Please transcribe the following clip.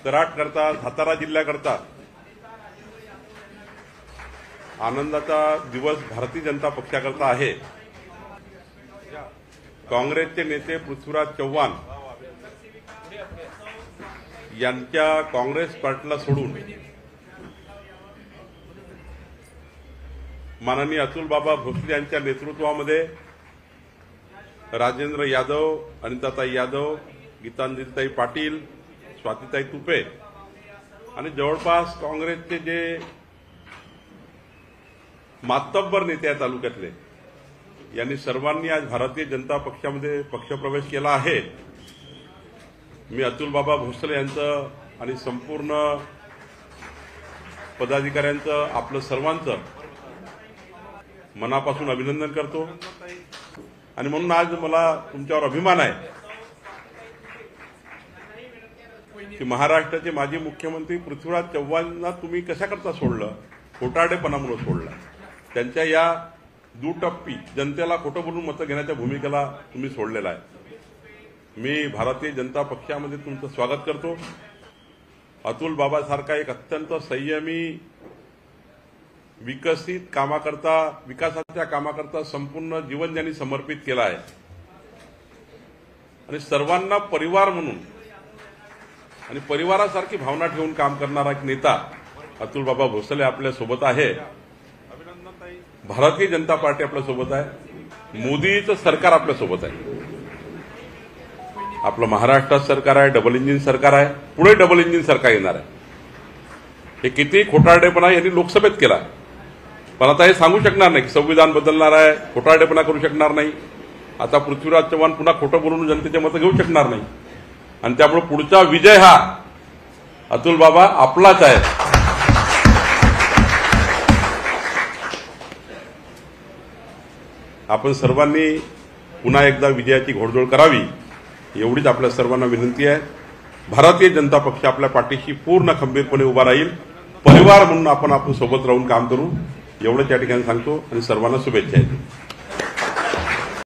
कराडकरता, सातारा जिल्ह्याकरता आनंदाचा दिवस भारतीय जनता पक्षाकरता आहे। काँग्रेसचे नेते पृथ्वीराज चव्हाण यांच्या काँग्रेस पार्टीला सोडून माननीय अतुल बाबा भोसले यांच्या नेतृत्वामध्ये राजेंद्र यादव, अनिताताई यादव, गीतांजलीताई पाटील, स्वातीताई तुपे आणि जवळपास काँग्रेसचे जे मातब्बर नेते आहेत तालुक्यातले, यांनी सर्वांनी आज भारतीय जनता पक्षामध्ये पक्षप्रवेश केला आहे। मी अतुल बाबा भोसले यांचं आणि संपूर्ण पदाधिकाऱ्यांचं, आपलं सर्वांचं मनापासून अभिनंदन करतो आणि म्हणून आज मला तुमच्यावर अभिमान आहे की महाराष्ट्राचे माजी मुख्यमंत्री पृथ्वीराज चव्हाणांना तुम्ही कशाकरता सोडलं? खोटारडेपणामुळे सोडलं। त्यांच्या या दुटप्पी जनतेला खोटं बोलून मतं घेण्याच्या भूमिकेला तुम्ही सोडलेला आहे। मी भारतीय जनता पक्षामध्ये तुमचं स्वागत करतो। अतुल बाबासारखा एक अत्यंत संयमी, विकसित कामाकरता, विकासाच्या कामाकरता संपूर्ण जीवन ज्यांनी समर्पित केलं आहे आणि सर्वांना परिवार म्हणून आणि परिवारासारखी भावना ठेवून काम करणारा एक नेता अतुल बाबा भोसले आपल्या सोबत आहे। भारतीय जनता पार्टी आपल्या सोबत आहे। मोदीचं सरकार आपल्या सोबत आहे। आपलं महाराष्ट्रात सरकार आहे, डबल इंजिन सरकार आहे, पुढे डबल इंजिन सरकार येणार आहे। हे किती खोटारडेपणा यांनी लोकसभेत केला, पण आता हे सांगू शकणार नाही की संविधान बदलणार आहे, खोटारडेपणा करू शकणार नाही। आता पृथ्वीराज चव्हाण पुन्हा खोटं बोलून जनतेचे मतं घेऊ शकणार नाही आणि त्यामुळे पुढचा विजय हा अतुल बाबा आपलाच आहे। आपण सर्वांनी पुन्हा एकदा विजयाची घोडदौड करावी एवढीच आपल्या सर्वांना विनंती आहे। भारतीय जनता पक्ष आपल्या पाठीशी पूर्ण खंबीरपणे उभा राहील। परिवार म्हणून आपण सोबत राहून काम करू एवढंच या ठिकाणी सांगतो आणि सर्वांना शुभेच्छा देतो।